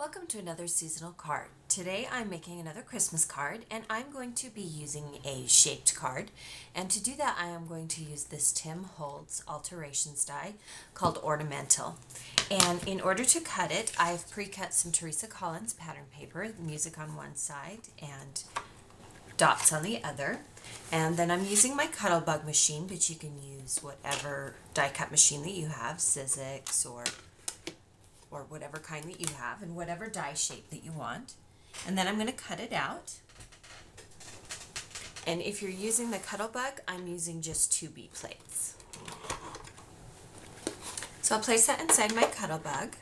Welcome to another seasonal card. Today I'm making another Christmas card and I'm going to be using a shaped card, and to do that I am going to use this Tim Holtz alterations die called Ornamental. And in order to cut it, I've pre-cut some Teresa Collins pattern paper, the music on one side and dots on the other. And then I'm using my Cuttlebug machine, but you can use whatever die cut machine that you have, Sizzix or whatever kind that you have, and whatever die shape that you want. And then I'm going to cut it out. And if you're using the Cuttlebug, I'm using just 2B plates. So I'll place that inside my Cuttlebug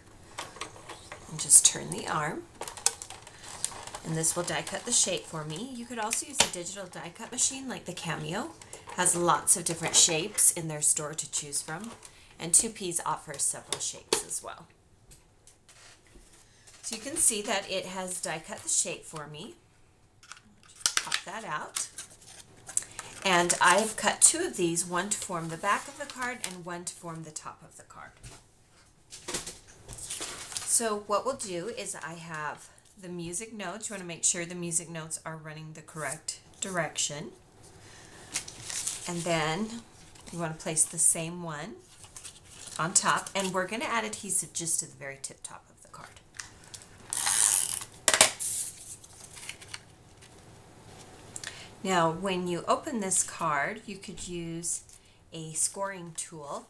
and just turn the arm. And this will die cut the shape for me. You could also use a digital die cut machine like the Cameo. It has lots of different shapes in their store to choose from. And 2Ps offers several shapes as well. So you can see that it has die cut the shape for me. Just pop that out. And I've cut two of these, one to form the back of the card and one to form the top of the card. So what we'll do is I have the music notes. You want to make sure the music notes are running the correct direction. And then you want to place the same one on top, and we're going to add adhesive just to the very tip top of the card. Now, when you open this card, you could use a scoring tool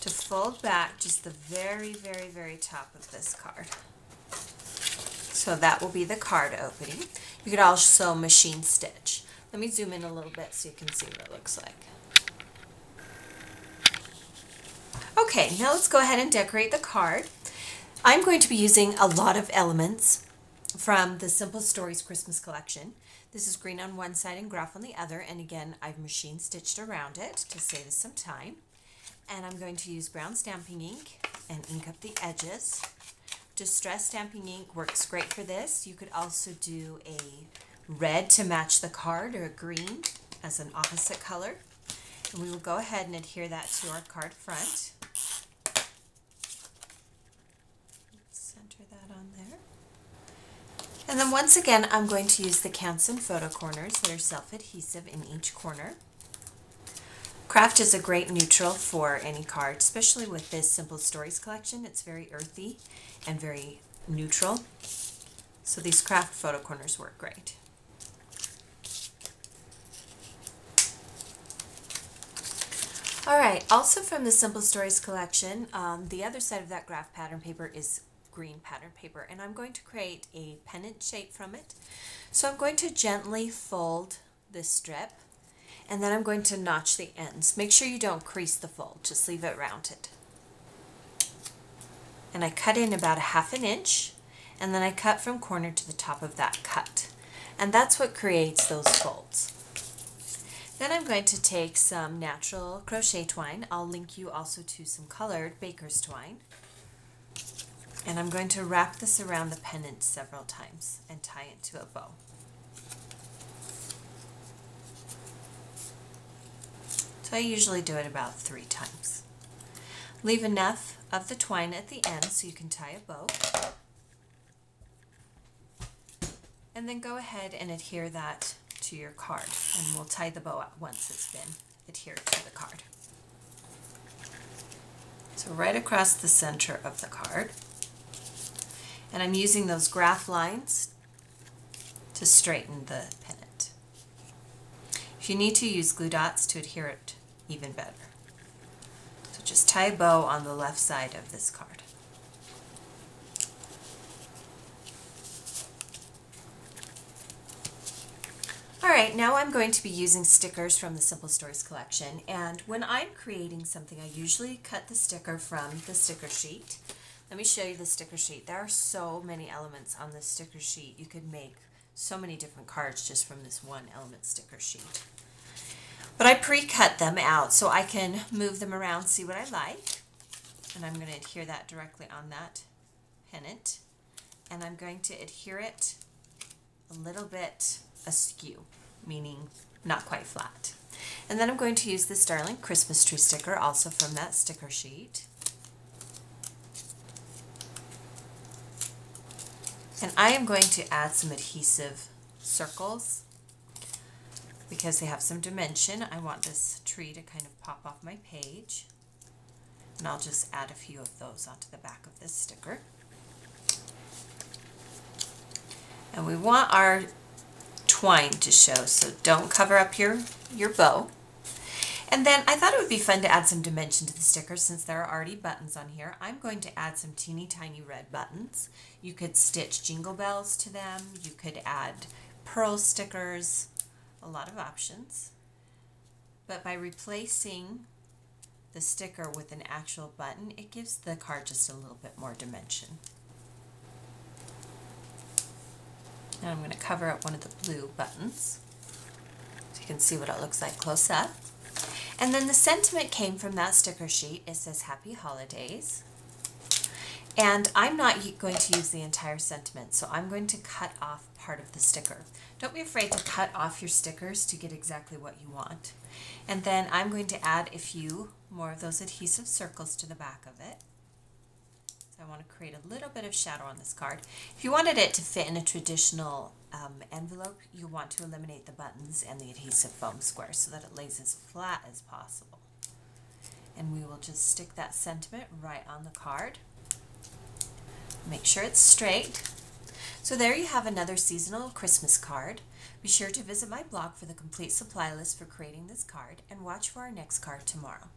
to fold back just the very, very, very top of this card. So that will be the card opening. You could also machine stitch. Let me zoom in a little bit so you can see what it looks like. Okay, now let's go ahead and decorate the card. I'm going to be using a lot of elements from the Simple Stories Christmas collection. This is green on one side and graph on the other, and again I've machine stitched around it to save us some time. And I'm going to use brown stamping ink and ink up the edges. Distress stamping ink works great for this. You could also do a red to match the card or a green as an opposite color. And we will go ahead and adhere that to our card front. Center that on there. And then once again, I'm going to use the Canson photo corners that are self-adhesive in each corner. Craft is a great neutral for any card, especially with this Simple Stories collection. It's very earthy and very neutral. So these craft photo corners work great. Alright, also from the Simple Stories collection, the other side of that graph pattern paper is green pattern paper, and I'm going to create a pennant shape from it. So I'm going to gently fold this strip, and then I'm going to notch the ends. Make sure you don't crease the fold, just leave it rounded. And I cut in about 1/2 inch, and then I cut from corner to the top of that cut. And that's what creates those folds. Then I'm going to take some natural crochet twine. I'll link you also to some colored baker's twine. And I'm going to wrap this around the pennant several times and tie it to a bow. So I usually do it about 3 times. Leave enough of the twine at the end so you can tie a bow. And then go ahead and adhere that to your card, and we'll tie the bow up once it's been adhered to the card. So right across the center of the card. And I'm using those graph lines to straighten the pennant. If you need to, use glue dots to adhere it even better. So just tie a bow on the left side of this card. Alright, now I'm going to be using stickers from the Simple Stories collection, and when I'm creating something I usually cut the sticker from the sticker sheet. Let me show you the sticker sheet. There are so many elements on this sticker sheet. You could make so many different cards just from this one element sticker sheet. But I pre-cut them out so I can move them around, see what I like. And I'm going to adhere that directly on that pennant. And I'm going to adhere it a little bit askew, meaning not quite flat. And then I'm going to use this Darling Christmas Tree sticker, also from that sticker sheet. And I am going to add some adhesive circles because they have some dimension. I want this tree to kind of pop off my page. And I'll just add a few of those onto the back of this sticker. And we want our twine to show, so don't cover up your bow. And then I thought it would be fun to add some dimension to the sticker since there are already buttons on here. I'm going to add some teeny tiny red buttons. You could stitch jingle bells to them. You could add pearl stickers, a lot of options. But by replacing the sticker with an actual button, it gives the card just a little bit more dimension. And I'm going to cover up one of the blue buttons so you can see what it looks like close up. And then the sentiment came from that sticker sheet. It says Happy Holidays. And I'm not going to use the entire sentiment, so I'm going to cut off part of the sticker. Don't be afraid to cut off your stickers to get exactly what you want. And then I'm going to add a few more of those adhesive circles to the back of it. So I want to create a little bit of shadow on this card. If you wanted it to fit in a traditional envelope, you want to eliminate the buttons and the adhesive foam square so that it lays as flat as possible. And we will just stick that sentiment right on the card. Make sure it's straight. So there you have another seasonal Christmas card. Be sure to visit my blog for the complete supply list for creating this card and watch for our next card tomorrow.